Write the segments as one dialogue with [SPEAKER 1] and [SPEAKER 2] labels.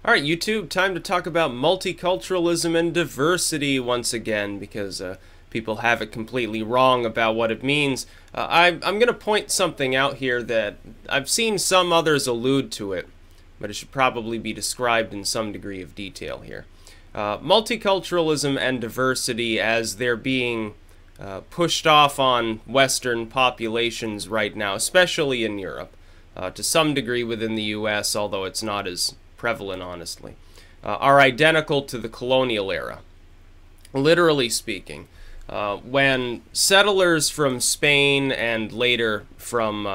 [SPEAKER 1] All right, YouTube, time to talk about multiculturalism and diversity once again, because people have it completely wrong about what it means. I'm going to point something out here that I've seen some others allude to it, but it should probably be described in some degree of detail here. Multiculturalism and diversity, as they're being pushed off on Western populations right now, especially in Europe, to some degree within the US, although it's not as prevalent, honestly, are identical to the colonial era. Literally speaking, when settlers from Spain and later from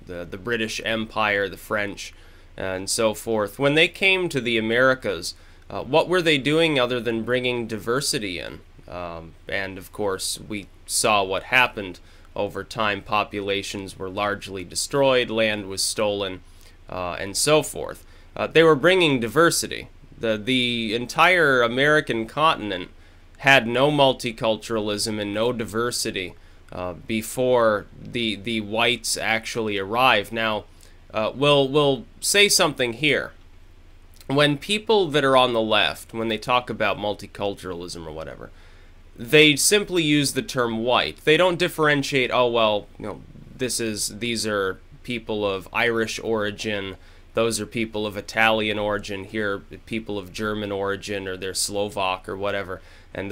[SPEAKER 1] the British Empire, the French, and so forth, when they came to the Americas, what were they doing other than bringing diversity in? And of course, we saw what happened over time. Populations were largely destroyed, land was stolen, and so forth. They were bringing diversity. The entire American continent had no multiculturalism and no diversity before the whites actually arrived. Now, we'll say something here. When people that are on the left, when they talk about multiculturalism or whatever, they simply use the term white. They don't differentiate, oh, well, these are people of Irish origin, those are people of Italian origin, here people of German origin, or they're Slovak or whatever, and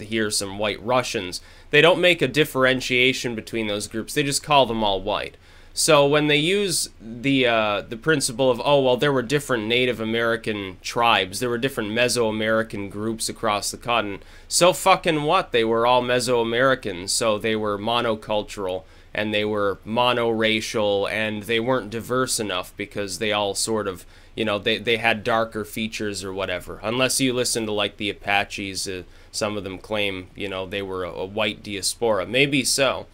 [SPEAKER 1] here some white Russians. They don't make a differentiation between those groups. They just call them all white. So when they use the principle of, oh, well, there were different Native American tribes, there were different Mesoamerican groups across the continent, so fucking what? They were all Mesoamericans, so they were monocultural, and they were monoracial, and they weren't diverse enough because they all sort of, they had darker features or whatever. Unless you listen to, like, the Apaches, some of them claim, they were a white diaspora. Maybe so.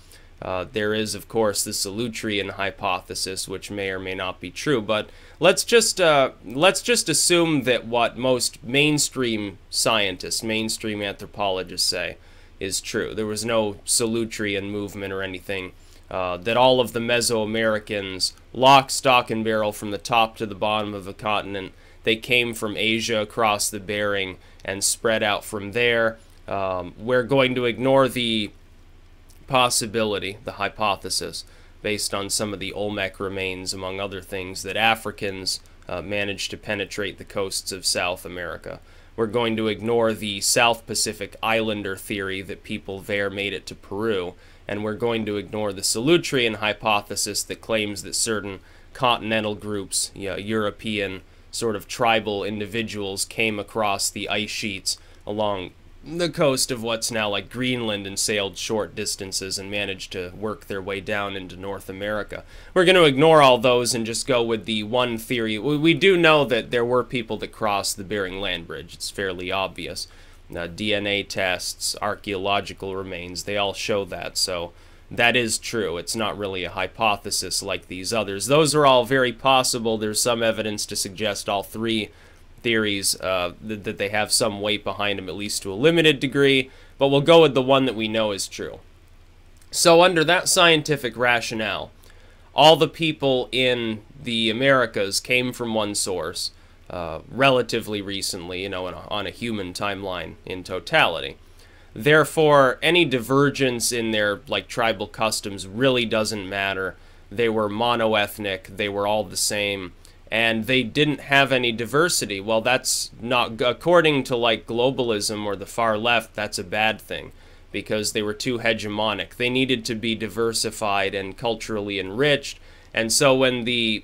[SPEAKER 1] There is, of course, the Solutrean hypothesis, which may or may not be true, but let's just assume that what most mainstream scientists, mainstream anthropologists say is true. There was no Solutrean movement or anything. That all of the Mesoamericans, lock, stock, and barrel from the top to the bottom of the continent, they came from Asia across the Bering and spread out from there. We're going to ignore the possibility, the hypothesis, based on some of the Olmec remains, among other things, that Africans managed to penetrate the coasts of South America. We're going to ignore the South Pacific Islander theory that people there made it to Peru, and we're going to ignore the Solutrean hypothesis that claims that certain continental groups, European sort of tribal individuals, came across the ice sheets along the coast of what's now like Greenland and sailed short distances and managed to work their way down into North America. We're going to ignore all those and just go with the one theory. We do know that there were people that crossed the Bering Land Bridge. It's fairly obvious. DNA tests, archaeological remains, they all show that, so that is true. It's not really a hypothesis like these others. Those are all very possible. There's some evidence to suggest all three theories, that they have some weight behind them, at least to a limited degree, but we'll go with the one that we know is true. So under that scientific rationale, all the people in the Americas came from one source, relatively recently, on a human timeline in totality. Therefore, any divergence in their tribal customs really doesn't matter. They were monoethnic, they were all the same, and they didn't have any diversity. Well, that's not, according to globalism or the far left, that's a bad thing, because they were too hegemonic. They needed to be diversified and culturally enriched, and so when the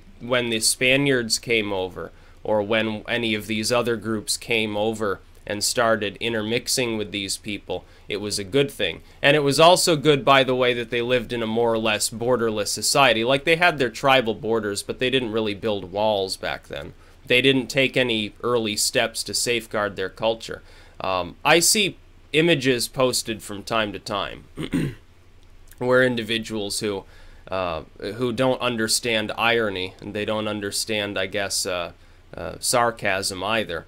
[SPEAKER 1] Spaniards came over, or when any of these other groups came over and started intermixing with these people, it was a good thing. And it was also good, by the way, that they lived in a more or less borderless society. They had their tribal borders, but they didn't really build walls back then. They didn't take any early steps to safeguard their culture. I see images posted from time to time where individuals who don't understand irony, and they don't understand, I guess, sarcasm either.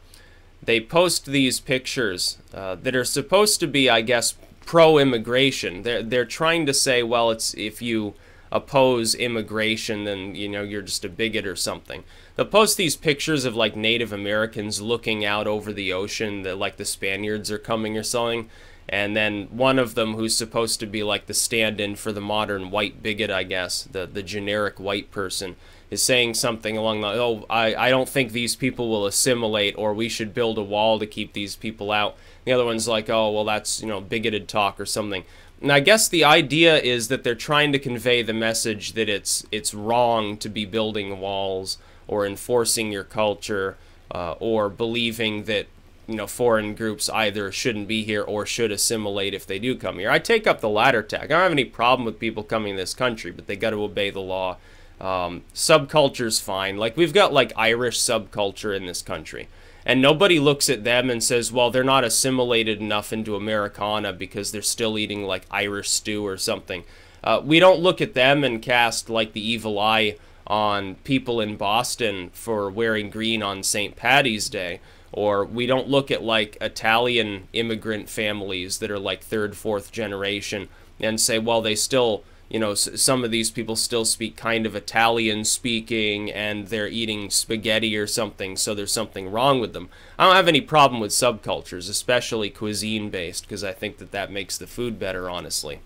[SPEAKER 1] They post these pictures that are supposed to be, I guess, pro-immigration. They're trying to say, well, if you oppose immigration, then you're just a bigot or something. they'll post these pictures of like Native Americans looking out over the ocean that like the Spaniards are coming or something. And then one of them, who's supposed to be like the stand-in for the modern white bigot, I guess, the generic white person, is saying something along the, oh, I don't think these people will assimilate, or we should build a wall to keep these people out. The other one's like, oh, well, that's, you know, bigoted talk or something. And I guess the idea is that they're trying to convey the message that it's wrong to be building walls or enforcing your culture, or believing that, you know, foreign groups either shouldn't be here or should assimilate if they do come here. I take up the latter tack. I don't have any problem with people coming to this country, but they got to obey the law. Subculture's fine. Like, we've got like Irish subculture in this country, and nobody looks at them and says, well, they're not assimilated enough into Americana because they're still eating like Irish stew or something. We don't look at them and cast like the evil eye on people in Boston for wearing green on St. Paddy's Day. Or we don't look at like Italian immigrant families that are like third, fourth generation and say, well, they still, you know, some of these people still speak kind of Italian speaking and they're eating spaghetti or something, so there's something wrong with them. I don't have any problem with subcultures, especially cuisine based, because I think that that makes the food better, honestly.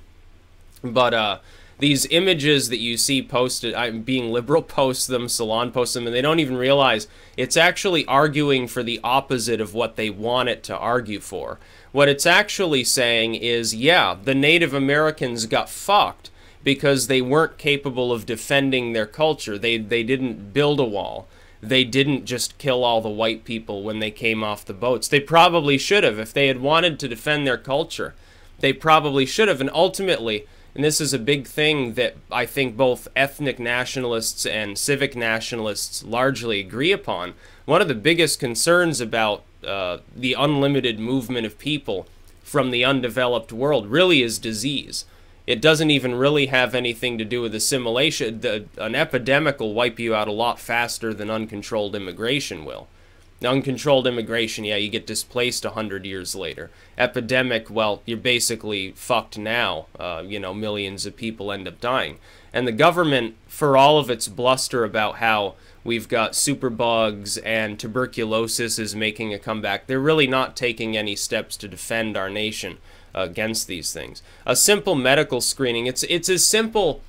[SPEAKER 1] But these images that you see posted, being liberal posts them, Salon posts them, and they don't even realize it's actually arguing for the opposite of what they want it to argue for. What it's actually saying is, yeah, the Native Americans got fucked because they weren't capable of defending their culture. They didn't build a wall. They didn't just kill all the white people when they came off the boats. They probably should have. If they had wanted to defend their culture, they probably should have. And ultimately, and this is a big thing that I think both ethnic nationalists and civic nationalists largely agree upon, one of the biggest concerns about the unlimited movement of people from the undeveloped world really is disease. It doesn't even really have anything to do with assimilation. An epidemic will wipe you out a lot faster than uncontrolled immigration will. Uncontrolled immigration, yeah, you get displaced 100 years later. Epidemic, well, you're basically fucked now. You know, millions of people end up dying. And the government, for all of its bluster about how we've got superbugs and tuberculosis is making a comeback, they're really not taking any steps to defend our nation against these things. A simple medical screening, it's as simple.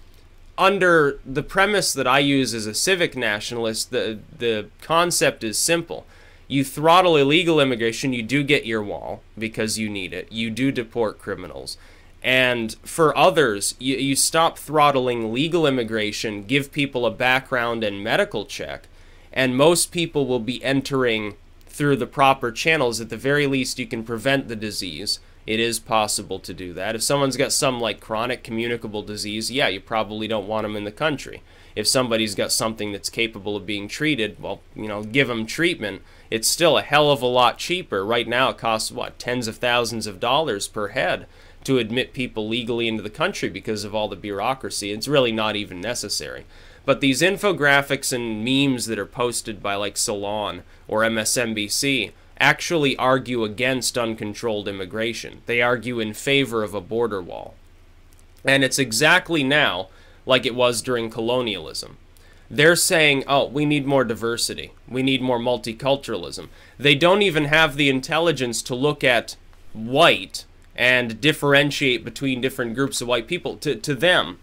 [SPEAKER 1] Under the premise that I use as a civic nationalist, the concept is simple. You throttle illegal immigration, you do get your wall because you need it. You do deport criminals. And for others, you stop throttling legal immigration, give people a background and medical check, and most people will be entering through the proper channels. At the very least, you can prevent the disease. It is possible to do that. If someone's got some like chronic communicable disease, yeah, you probably don't want them in the country. If somebody's got something that's capable of being treated, well, you know, give them treatment. It's still a hell of a lot cheaper. Right now it costs, what, tens of thousands of dollars per head to admit people legally into the country because of all the bureaucracy. It's really not even necessary. But these infographics and memes that are posted by like Salon or MSNBC actually argue against uncontrolled immigration. They argue in favor of a border wall. And it's exactly now like it was during colonialism. They're saying, oh, we need more diversity. We need more multiculturalism. They don't even have the intelligence to look at white and differentiate between different groups of white people. To them,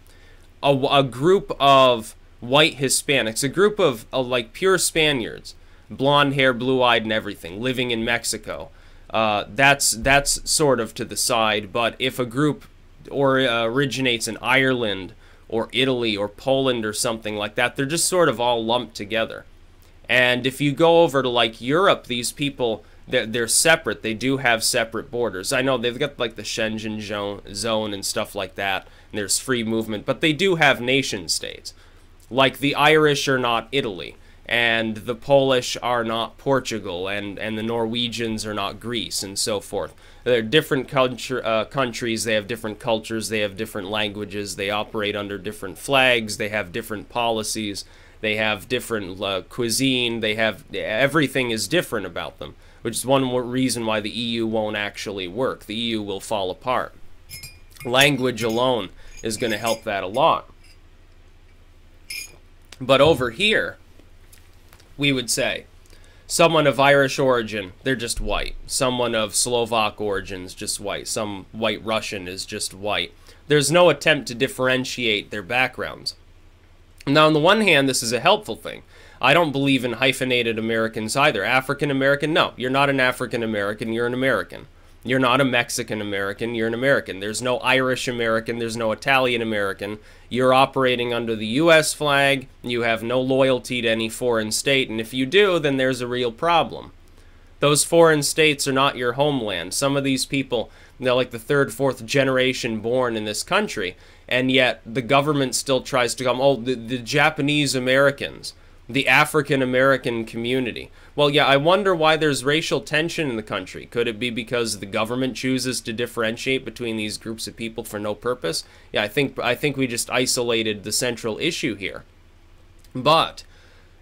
[SPEAKER 1] a group of white Hispanics, a group of like pure Spaniards, blonde hair, blue-eyed and everything, living in Mexico, that's sort of to the side. But if a group originates in Ireland or Italy or Poland or something like that, they're just sort of all lumped together. And if you go over to like Europe, these people, they're separate. They do have separate borders. I know they've got like the Schengen zone and stuff like that, and there's free movement, but they do have nation states. Like the Irish are not Italy, and the Polish are not Portugal, and the Norwegians are not Greece, and so forth. They're different countries, they have different cultures, they have different languages, they operate under different flags, they have different policies, they have different cuisine, they have, everything is different about them, which is one more reason why the EU won't actually work. The EU will fall apart. Language alone is going to help that a lot. But over here, we would say. Someone of Irish origin, they're just white. Someone of Slovak origin is just white. Some white Russian is just white. There's no attempt to differentiate their backgrounds. Now, on the one hand, this is a helpful thing. I don't believe in hyphenated Americans either. African American, no. You're not an African American, you're an American. You're not a Mexican American, you're an American. There's no Irish American, there's no Italian American. You're operating under the U.S. flag, you have no loyalty to any foreign state, and if you do, then there's a real problem. Those foreign states are not your homeland. Some of these people, they're like the third, fourth generation born in this country, and yet the government still tries to come, oh, the Japanese Americans, the African American community. Well, yeah, I wonder why there's racial tension in the country. Could it be because the government chooses to differentiate between these groups of people for no purpose? Yeah, I think we just isolated the central issue here. But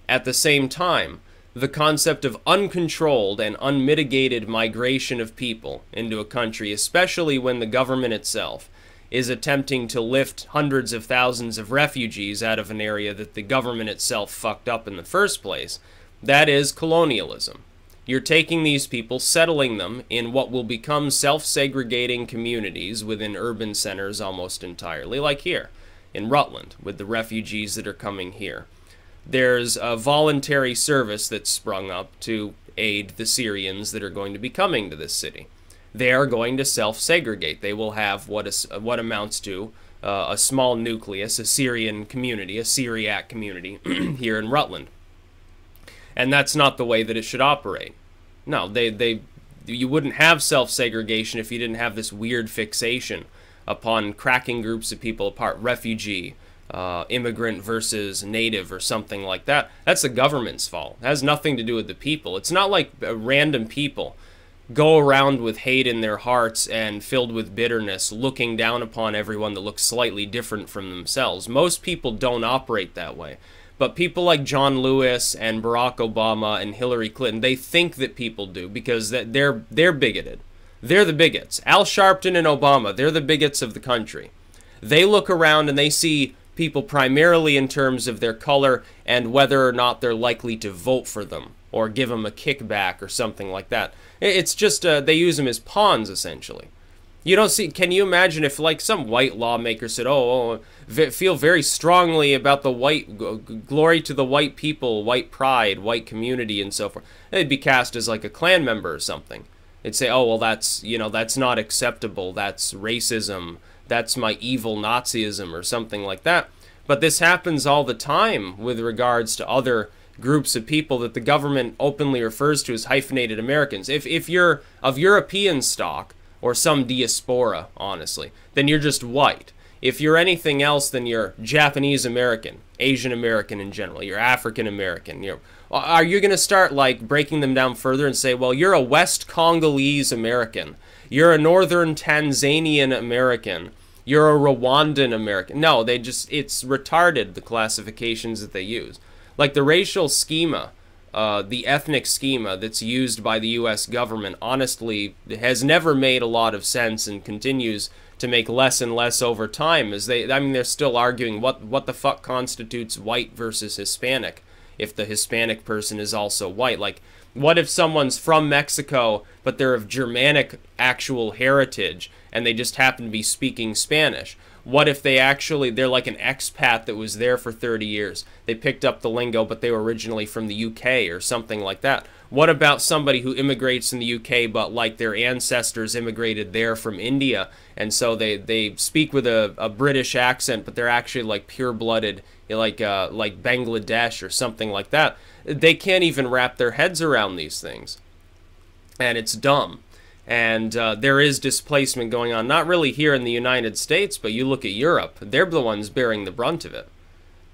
[SPEAKER 1] at the same time, the concept of uncontrolled and unmitigated migration of people into a country, especially when the government itself is attempting to lift hundreds of thousands of refugees out of an area that the government itself fucked up in the first place, that is colonialism. You're taking these people, settling them in what will become self-segregating communities within urban centers almost entirely, like here in Rutland with the refugees that are coming here. There's a voluntary service that's sprung up to aid the Syrians that are going to be coming to this city. They are going to self-segregate. They will have what amounts to a small nucleus, a Syrian community, a Syriac community here in Rutland. And that's not the way that it should operate. No, you wouldn't have self-segregation if you didn't have this weird fixation upon cracking groups of people apart, refugee, immigrant versus native or something like that. That's the government's fault. It has nothing to do with the people. It's not like random people go around with hate in their hearts and filled with bitterness, looking down upon everyone that looks slightly different from themselves. Most people don't operate that way. But people like John Lewis and Barack Obama and Hillary Clinton, they think that people do because they're bigoted. They're the bigots. Al Sharpton and Obama, they're the bigots of the country. They look around and they see people primarily in terms of their color and whether or not they're likely to vote for them or give them a kickback or something like that. It's just, they use them as pawns, essentially. You don't see, can you imagine if like some white lawmaker said, feel very strongly about the white, glory to the white people, white pride, white community, and so forth. They'd be cast as like a Klan member or something. They'd say, oh, well, that's, that's not acceptable, that's racism, that's my evil Nazism or something like that. But this happens all the time with regards to other groups of people that the government openly refers to as hyphenated Americans. If you're of European stock, or some diaspora, honestly, then you're just white. If you're anything else, then you're Japanese American, Asian American in general, you're African American. Are you going to start like breaking them down further and say, well, you're a West Congolese American, you're a Northern Tanzanian American, you're a Rwandan American? No, it's retarded, the classifications that they use. Like the racial schema, the ethnic schema that's used by the U.S. government, honestly, has never made a lot of sense and continues to make less and less over time. They're still arguing what the fuck constitutes white versus Hispanic if the Hispanic person is also white. Like, what if someone's from Mexico, but they're of Germanic actual heritage, and they just happen to be speaking Spanish? What if they're like an expat that was there for 30 years? They picked up the lingo, but they were originally from the UK or something like that. What about somebody who immigrates in the UK, but like their ancestors immigrated there from India, and so they speak with a British accent, but they're actually like pure-blooded, like Bangladesh or something like that? They can't even wrap their heads around these things, and it's dumb. And there is displacement going on, not really here in the United States, but you look at Europe, they're the ones bearing the brunt of it.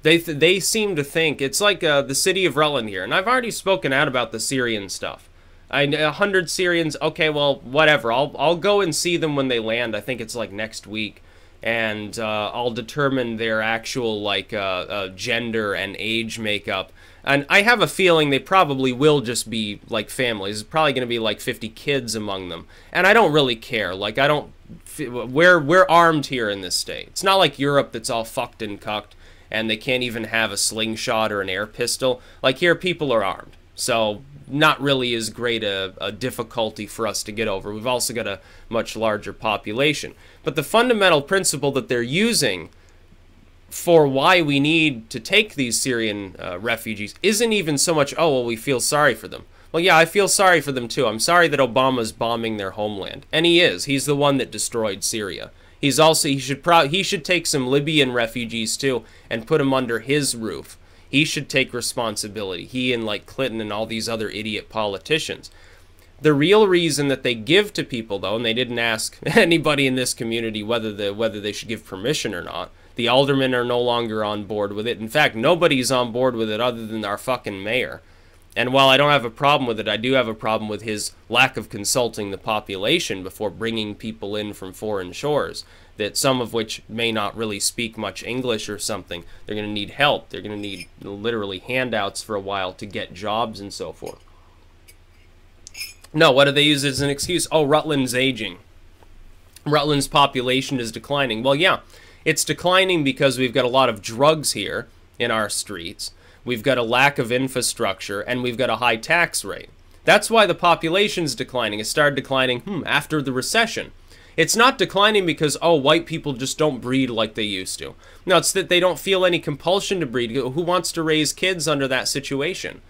[SPEAKER 1] They seem to think, it's like the city of Rutland here, and I've already spoken out about the Syrian stuff. 100 Syrians, okay, well, whatever, I'll go and see them when they land. I think it's like next week, and I'll determine their actual like gender and age makeup. And I have a feeling they probably will just be like families. There's probably going to be like 50 kids among them. And I don't really care. Like, we're armed here in this state. It's not like Europe that's all fucked and cucked and they can't even have a slingshot or an air pistol. Like here, people are armed. So not really as great a difficulty for us to get over. We've also got a much larger population. But the fundamental principle that they're using for why we need to take these Syrian refugees isn't even so much, oh, well, we feel sorry for them. Well, yeah, I feel sorry for them too. I'm sorry that Obama's bombing their homeland. And he is. He's the one that destroyed Syria. He's also, he should take some Libyan refugees too and put them under his roof. He should take responsibility. He and like Clinton and all these other idiot politicians. The real reason that they give to people, though, and they didn't ask anybody in this community whether they should give permission or not. The aldermen are no longer on board with it. In fact, nobody's on board with it other than our fucking mayor. And while I don't have a problem with it, I do have a problem with his lack of consulting the population before bringing people in from foreign shores, that some of which may not really speak much English or something. They're going to need help. They're going to need literally handouts for a while to get jobs and so forth. No, what do they use as an excuse? Oh, Rutland's aging. Rutland's population is declining. Well, yeah, it's declining because we've got a lot of drugs here in our streets. We've got a lack of infrastructure, and we've got a high tax rate. That's why the population's declining. It started declining after the recession. It's not declining because, oh, white people just don't breed like they used to. No, it's that they don't feel any compulsion to breed. Who wants to raise kids under that situation?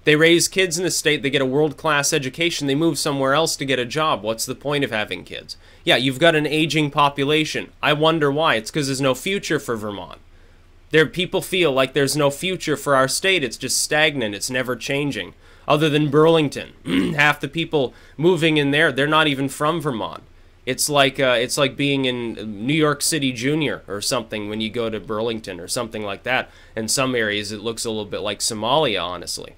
[SPEAKER 1] They raise kids in the state, they get a world-class education, they move somewhere else to get a job. What's the point of having kids? Yeah, you've got an aging population. I wonder why. It's because there's no future for Vermont. People feel like there's no future for our state. It's just stagnant. It's never changing. Other than Burlington, half the people moving in there, they're not even from Vermont. It's like being in New York City Junior or something when you go to Burlington or something like that. In some areas, it looks a little bit like Somalia, honestly.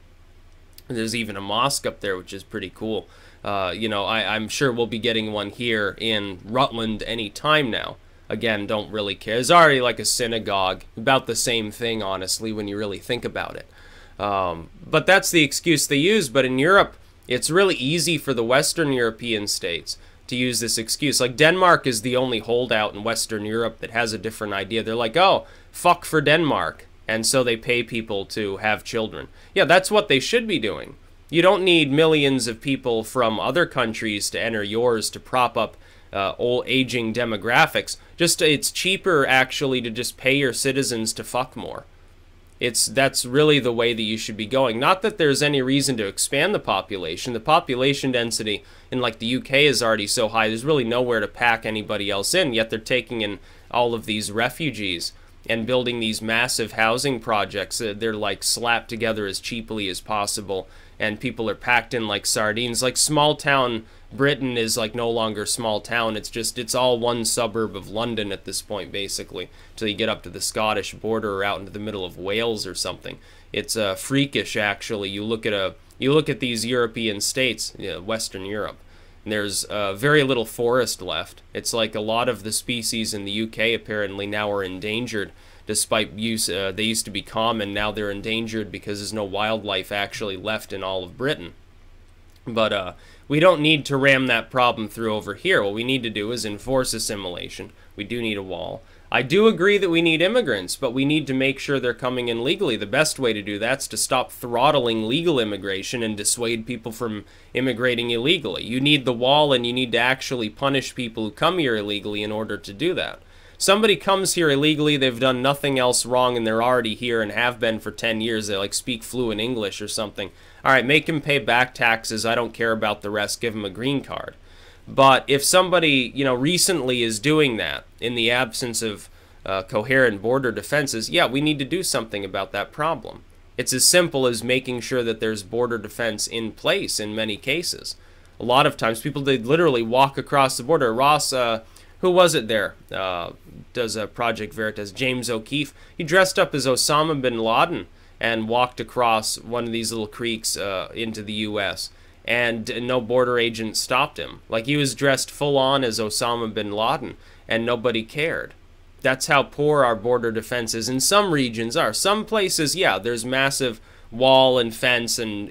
[SPEAKER 1] There's even a mosque up there, which is pretty cool. You know, I'm sure we'll be getting one here in Rutland any time now. Again, don't really care. It's already like a synagogue. About the same thing, honestly, when you really think about it. But that's the excuse they use. But in Europe, it's really easy for the Western European states to use this excuse. Like Denmark is the only holdout in Western Europe that has a different idea. They're like, oh, fuck for Denmark. And so they pay people to have children. Yeah, that's what they should be doing. You don't need millions of people from other countries to enter yours to prop up old aging demographics. It's cheaper actually to just pay your citizens to fuck more. That's really the way that you should be going. Not that there's any reason to expand the population. The population density in like the UK is already so high. There's really nowhere to pack anybody else in. Yet they're taking in all of these refugees and building these massive housing projects. They're like slapped together as cheaply as possible, and people are packed in like sardines. Like small town Britain is like no longer small town. It's all one suburb of London at this point, basically, till you get up to the Scottish border or out into the middle of Wales or something. It's freakish, actually. You look at these European states, Western Europe. There's very little forest left. It's like a lot of the species in the UK apparently now are endangered, despite use. They used to be common, now they're endangered because there's no wildlife actually left in all of Britain. But we don't need to ram that problem through over here. What we need to do is enforce assimilation. We do need a wall. I do agree that we need immigrants, but we need to make sure they're coming in legally. The best way to do that's to stop throttling legal immigration and dissuade people from immigrating illegally. You need the wall, and you need to actually punish people who come here illegally in order to do that. Somebody comes here illegally, they've done nothing else wrong, and they're already here and have been for 10 years. They like speak fluent English or something. All right, make them pay back taxes. I don't care about the rest. Give them a green card. But if somebody, recently is doing that in the absence of coherent border defenses, yeah, we need to do something about that problem. It's as simple as making sure that there's border defense in place in many cases. A lot of times people, they literally walk across the border. Ross, who was it there? Does a Project Veritas, James O'Keefe. He dressed up as Osama bin Laden and walked across one of these little creeks into the U.S., and no border agent stopped him. Like, he was dressed full on as Osama bin Laden, and nobody cared. That's how poor our border defenses in some regions are. Some places, yeah, there's massive wall and fence and,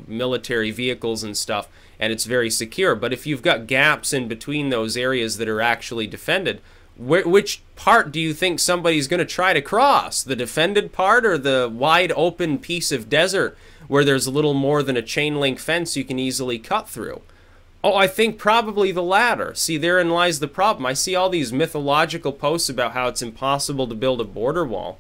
[SPEAKER 1] military vehicles and stuff, and it's very secure. But if you've got gaps in between those areas that are actually defended, Which part do you think somebody's going to try to cross? The defended part or the wide open piece of desert where there's a little more than a chain link fence you can easily cut through? Oh, I think probably the latter. See, therein lies the problem. I see all these mythological posts about how it's impossible to build a border wall.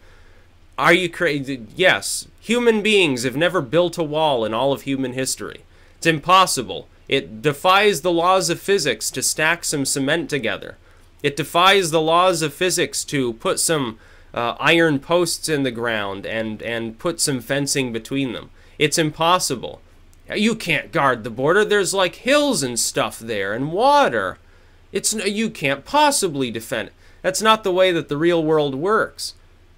[SPEAKER 1] Are you crazy? Yes. Human beings have never built a wall in all of human history. It's impossible. It defies the laws of physics to stack some cement together. It defies the laws of physics to put some iron posts in the ground and put some fencing between them. It's impossible. You can't guard the border. There's like hills and stuff there and water. You can't possibly defend it. That's not the way that the real world works.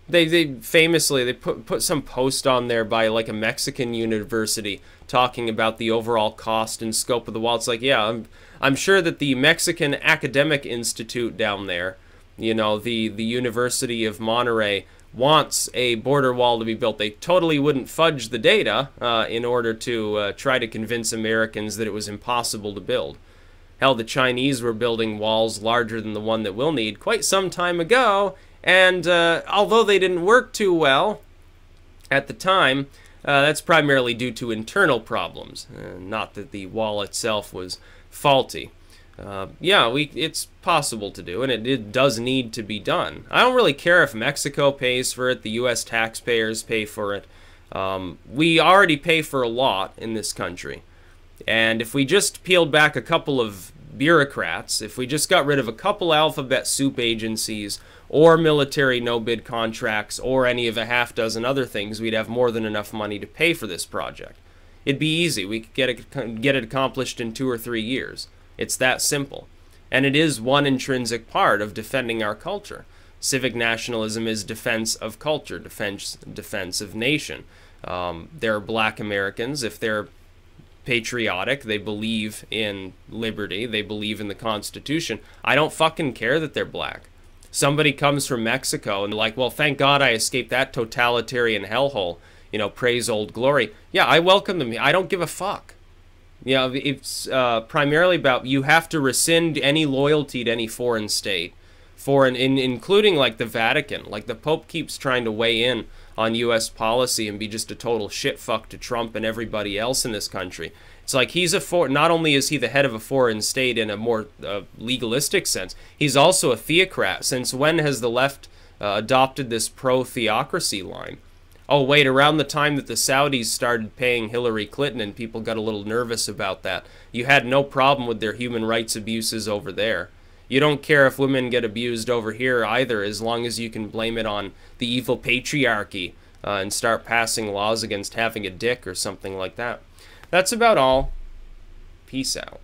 [SPEAKER 1] They famously put some post on there by like a Mexican university talking about the overall cost and scope of the wall. It's like, yeah, I'm sure that the Mexican Academic Institute down there, you know, the University of Monterrey, wants a border wall to be built. They totally wouldn't fudge the data in order to try to convince Americans that it was impossible to build. Hell, the Chinese were building walls larger than the one that we'll need quite some time ago, and although they didn't work too well at the time, that's primarily due to internal problems, not that the wall itself was faulty. Yeah, it's possible to do, and it does need to be done. I don't really care if Mexico pays for it, the U.S. taxpayers pay for it. We already pay for a lot in this country. And if we just peeled back a couple of bureaucrats, if we just got rid of a couple alphabet soup agencies, or military no-bid contracts, or any of a half-dozen other things, we'd have more than enough money to pay for this project. It'd be easy. We could get it accomplished in 2 or 3 years. It's that simple. And it is one intrinsic part of defending our culture. Civic nationalism is defense of culture, defense of nation. There are black Americans, if they're patriotic, they believe in liberty, they believe in the Constitution. I don't fucking care that they're black. Somebody comes from Mexico and they're like, well, thank God I escaped that totalitarian hellhole. You know, praise old glory. Yeah, I welcome them. I don't give a fuck. Yeah, it's primarily about you have to rescind any loyalty to any foreign state, including like the Vatican. Like the Pope keeps trying to weigh in on U.S. policy and be just a total shitfuck to Trump and everybody else in this country. It's like he's not only is he the head of a foreign state in a more legalistic sense, he's also a theocrat. Since when has the left adopted this pro-theocracy line? Oh, wait, around the time that the Saudis started paying Hillary Clinton and people got a little nervous about that, you had no problem with their human rights abuses over there. You don't care if women get abused over here either, as long as you can blame it on the evil patriarchy and start passing laws against having a dick or something like that. That's about all. Peace out.